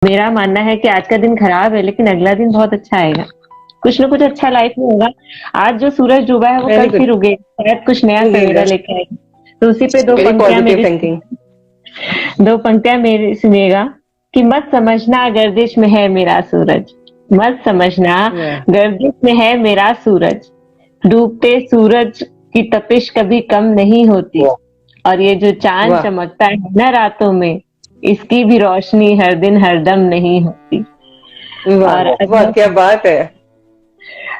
मेरा मानना है कि आज का दिन खराब है लेकिन अगला दिन बहुत अच्छा आएगा। कुछ ना कुछ अच्छा लाइफ में होगा। आज जो सूरज डूबा है वो वेरी कल गुड। फिर उगेगा, शायद कुछ नया उगेगा। सवेरा लेके आएगा। तो उसी पे दो वेरी पंक्तियां पॉजिटिव मेरी थिंकिंग। दो पंक्तियां मेरी सुनिएगा कि मत समझना गर्दिश में है मेरा सूरज, मत समझना गर्दिश में है मेरा सूरज, डूबते सूरज की तपिश कभी कम नहीं होती, और ये जो चांद वाह चमकता है ना रातों में, इसकी भी रोशनी हर दिन हरदम नहीं होती। वाह और वाह, अगला क्या बात है।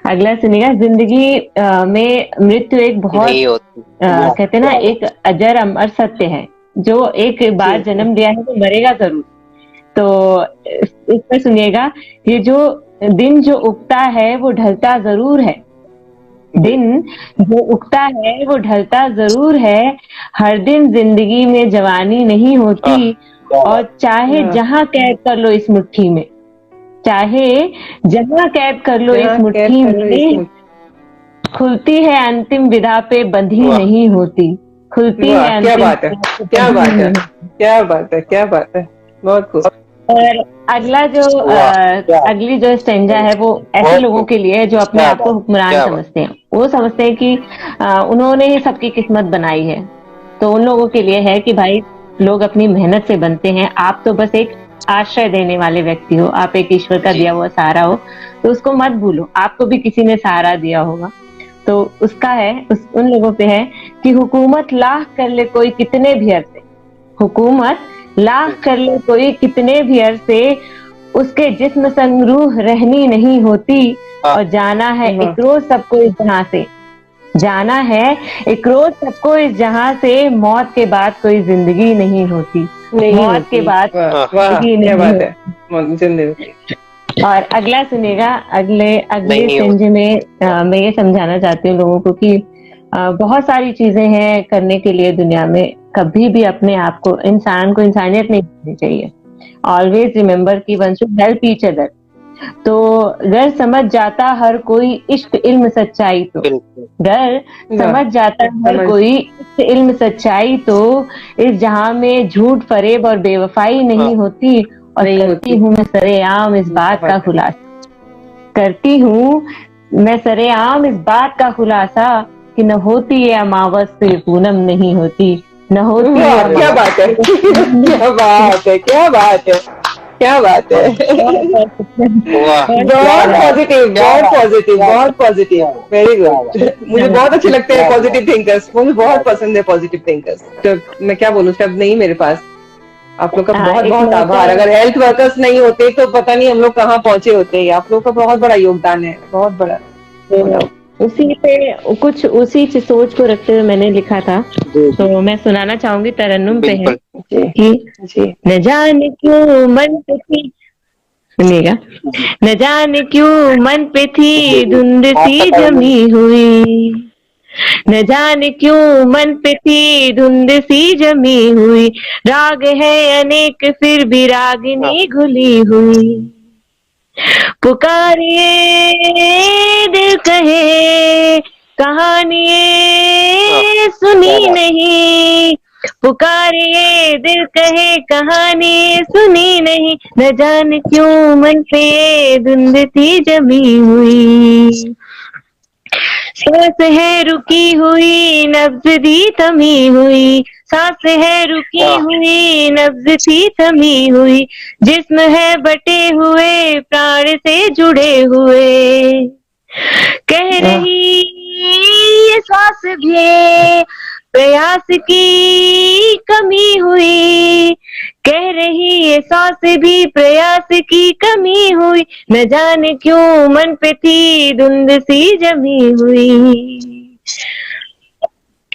अगला सुनिएगा, जिंदगी में मृत्यु एक बहुत नहीं होती। कहते हैं ना, एक अजर अमर सत्य है। जो एक जी बार जी। जन्म लिया है तो मरेगा जरूर। तो इसमें सुनिएगा, ये जो दिन जो उगता है वो ढलता जरूर है, दिन जो उगता है वो ढलता जरूर है, हर दिन जिंदगी में जवानी नहीं होती, और चाहे हाँ, जहां कैद कर लो इस मुट्ठी में, चाहे जहां कैद कर लो इस जहाँ कैद मुट्ठी कर लो में, इसमें। खुलती है अंतिम विदा पे बंधी वाह नहीं होती, खुलती वाह है क्या अंतिम बात है, विदा पे क्या बंधी बात नहीं है, होती। क्या बात है, क्या बात है। बहुत खूब। और अगला जो वाह अगली जो स्टेंजा है वो ऐसे बहुत लोगों खूब। के लिए है जो अपने क्या आप को बात हुक्मरान क्या बात। समझते हैं। वो समझते हैं कि उन्होंने ही सबकी किस्मत बनाई है। तो उन लोगों के लिए है कि भाई, लोग अपनी मेहनत से बनते हैं, आप तो बस एक आश्रय देने वाले व्यक्ति हो, आप एक ईश्वर का जी दिया हुआ सहारा हो। तो उसको मत भूलो, आपको भी किसी ने सहारा दिया होगा। तो उसका है, उन लोगों पे है कि हुकूमत लाख कर ले कोई कितने भी अरसे, हुकूमत लाख कर ले कोई कितने भी अरसे, उसके जिस्म संग रूह रहनी नहीं होती, हाँ और जाना है वाह एक रोज सबको इस जहां से, जाना है एक रोज सबको इस जहां से, मौत के बाद कोई जिंदगी नहीं होती, नहीं मौत के होती। बाद वाह हाँ वाह, जिंदगी क्या नहीं बात है। होती। जिंदगी। और अगला सुनेगा, अगले नहीं स्टेंज होती। में मैं ये समझाना चाहती हूँ लोगों को कि बहुत सारी चीजें हैं करने के लिए दुनिया में। कभी भी अपने आप को, इंसान को इंसानियत नहीं भूलनी चाहिए। ऑलवेज रिमेम्बर कि one should help each other. तो अगर समझ जाता हर कोई इश्क इल्म सच्चाई तो, बिल्कुल। अगर वाह समझ जाता हर समझ। कोई इश्क इल्म सच्चाई तो, इस जहां में झूठ फरेब और बेवफाई हाँ नहीं होती। और नहीं करती होती। हूँ मैं सरेआम इस क्या बात का बात है। खुलासा, करती हूँ मैं सरेआम इस बात का खुलासा, कि न होती ये अमावस पे पूनम नहीं होती, न होती ये वाह क्या अमावस बात है। पे पूनम नहीं क्या होती। बात है, क्या बात है, क्या बात है। बहुत बहुत वाह बहुत बहुत शुक्रिया। पॉजिटिव, बहुत पॉजिटिव, बहुत पॉजिटिव। Very good. मुझे बहुत अच्छे लगते हैं पॉजिटिव थिंकर्स, मुझे बहुत पसंद है पॉजिटिव थिंकर्स। तो मैं क्या बोलूं, शब्द नहीं मेरे पास। आप लोग का हाँ, बहुत एक बहुत आभार। मोटर, अगर हेल्थ वर्कर्स नहीं होते तो पता नहीं हम लोग कहाँ पहुंचे होते। आप लोग का बहुत बड़ा योगदान है, बहुत बड़ा। No doubt. तो उसी पे कुछ उसी सोच को रखते हुए मैंने लिखा था। तो मैं सुनाना चाहूंगी, तरन्नुम पे है बिल्कुल। जी कि जी। न जाने क्यों मन पे थी, सुनिएगा, न जाने क्यों मन पे थी धुंध सी जमी हुई, न जाने क्यों मन पे थी धुंध सी जमी हुई, राग है अनेक फिर भी हाँ रागिनी घुली हुई, पुकारिए दिल कहे कहानी हाँ ये सुनी नहीं, पुकारिए दिल कहे कहानी सुनी नहीं, न जाने क्यों मन पे ये धुंध सी जमी हुई, सांस है रुकी हुई नब्ज दी थमी हुई, सांस है रुकी वाह हुई नब्ज थी थमी हुई, जिस्म है बटे हुए प्राण से जुड़े हुए, कह वाह रही ये सांस भी प्रयास की कमी हुई, कह रही ये सांस भी प्रयास की कमी हुई, न जाने क्यों मन पे थी धुंध सी जमी हुई।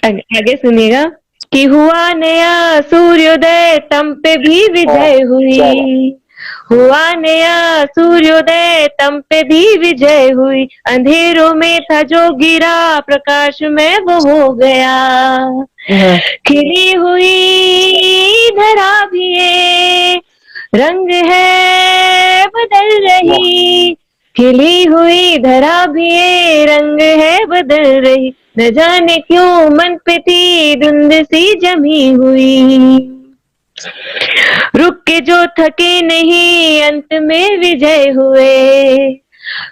आगे सुनिएगा कि हुआ नया सूर्योदय तम पे भी विजय हुई, हुआ नया सूर्योदय तम पे भी विजय हुई, अंधेरों में था जो गिरा प्रकाश में वो हो गया, वाह खिली हुई धरा भी ये रंग है बदल रही, खिली हुई धरा भी ये रंग है बदल रही, न जाने क्यों मन पे थी धुंध सी जमी हुई। रुक के जो थके नहीं अंत में विजय हुए,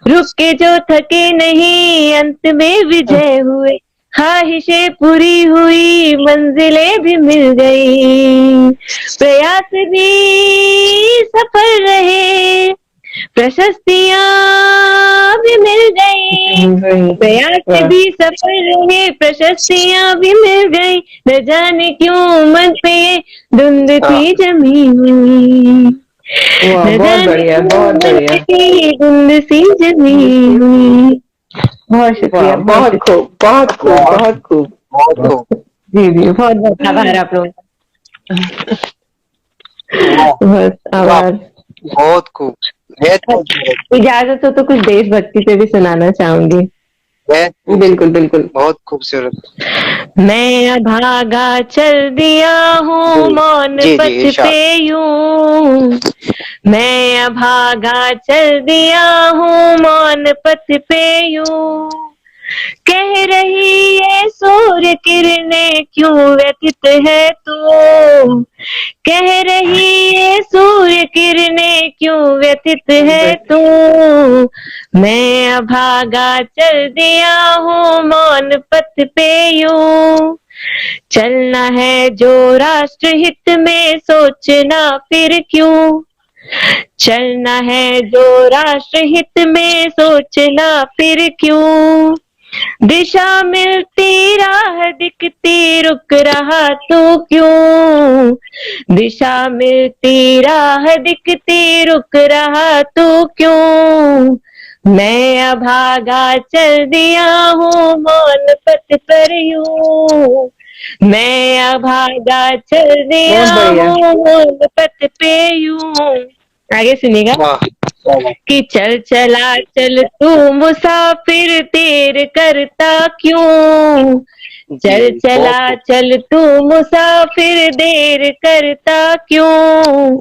रुक के जो थके नहीं अंत में विजय हुए, ख्वाहिशें पूरी हुई मंजिलें भी मिल गई, प्रयास भी सफल रहे प्रशस्तियां भी मिल गई, प्रयास भी सफल रहे प्रशस्तियां भी मिल गई, न जाने क्यों मन पे धुंध थी जमी हुई, वाह, बहुत बढ़िया, बहुत बढ़िया, धुंध सी जमी हुई। बहुत शुक्रिया, बहुत खूब, बहुत खूब, बहुत खूब। बहुत खूब। जी जी, बहुत बहुत आभार आप लोगों का, बहुत आभार। बहुत खूब। इजाजत हो तो कुछ देशभक्ति पे भी सुनाना चाहूंगी। बिल्कुल बिल्कुल। बहुत खूबसूरत। मैं अभागा चल दिया हूँ मौन पथ पे यूं, मैं अभागा चल दिया हूँ मौन पथ पे यूं, कह रही है सूर्य किरणें क्यों व्यथित है तू, कह रही है सूर्य किरणें क्यों व्यथित है तू, मैं अभागा चल दिया हूँ मौन पथ पे यूं, चलना है जो राष्ट्र हित में सोचना फिर क्यों, चलना है जो राष्ट्र हित में सोचना फिर क्यों, दिशा मिलती राह दिखती रुक रहा तू क्यों, दिशा मिलती राह दिखती रुक रहा तू क्यों, मैं अभागा चल दिया हूँ मौन पथ पर यूं, मैं अभागा चल दिया हूँ मौन पथ पे यूं। आगे सुनिएगा कि चल चला चल तू मुसाफिर देर करता क्यों, चल चला चल तू मुसाफिर देर करता क्यों,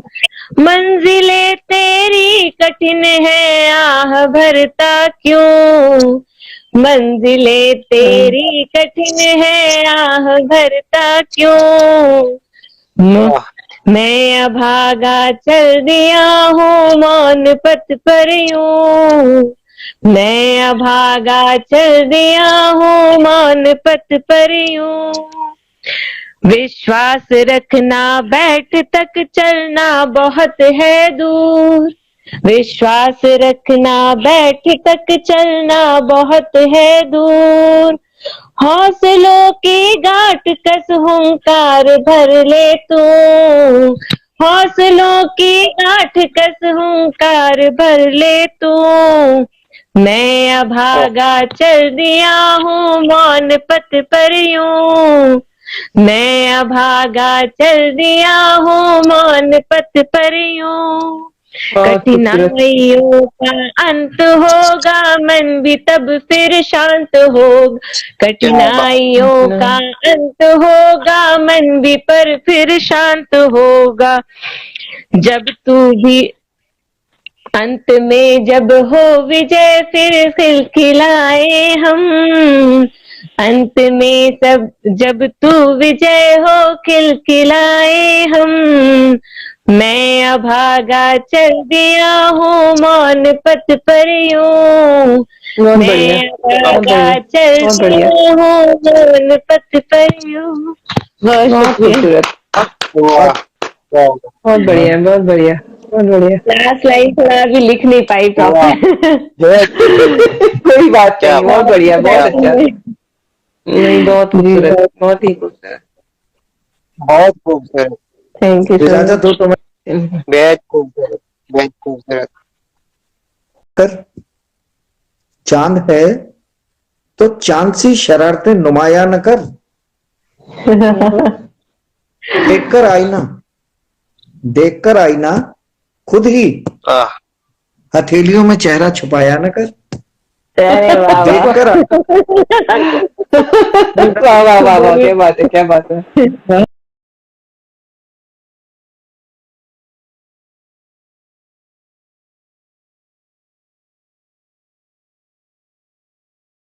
मंजिलें तेरी कठिन है आह भरता क्यों, मंजिलें तेरी कठिन है आह भरता क्यों, मैं अभागा चल दिया हूँ मौन पथ पर यूं, मैं अभागा चल दिया हूँ मौन पथ पर यूं, विश्वास रखना बैठ तक चलना बहुत है दूर, विश्वास रखना बैठ तक चलना बहुत है दूर, हौसलों की गांठ कस हुंकार भर ले तू, हौसलों की गांठ कस हुंकार भर ले तू, मैं अभागा चल दिया हूँ मौन पथ पर यूं, मैं अभागा चल दिया हूँ मौन पथ पर यूं, कठिनाइयों का अंत होगा मन भी तब फिर शांत होगा, कठिनाइयों का अंत होगा मन भी पर फिर शांत होगा, जब तू भी अंत में जब हो विजय फिर खिलखिलाए हम, अंत में सब जब तू विजय हो खिलखिलाए हम, मैं अभागा चल दिया हूँ मौन पथ पर यूं, मैं अभागा चल दिया हूँ मौन पथ पर यूं। बहुत खूबसूरत, बहुत बढ़िया, बहुत बढ़िया, बहुत बढ़िया। लास्ट लाइन थोड़ा भी लिख नहीं पाई प्रॉपर। कोई बात नहीं, बहुत बढ़िया, बहुत अच्छा, नहीं बहुत खूबसूरत, बहुत ही खूबसूरत, बहुत खूबसूरत। Thank you sir. तो तुम्हें बेहद खूबसूरत, बेहद खूबसूरत। कर चांद है तो चांद सी शरारतें नुमाया न कर, देखकर आईना खुद ही हथेलियों में चेहरा छुपाया न कर, देखकर वाह वाह वाह वाह, क्या बात है, क्या बात है।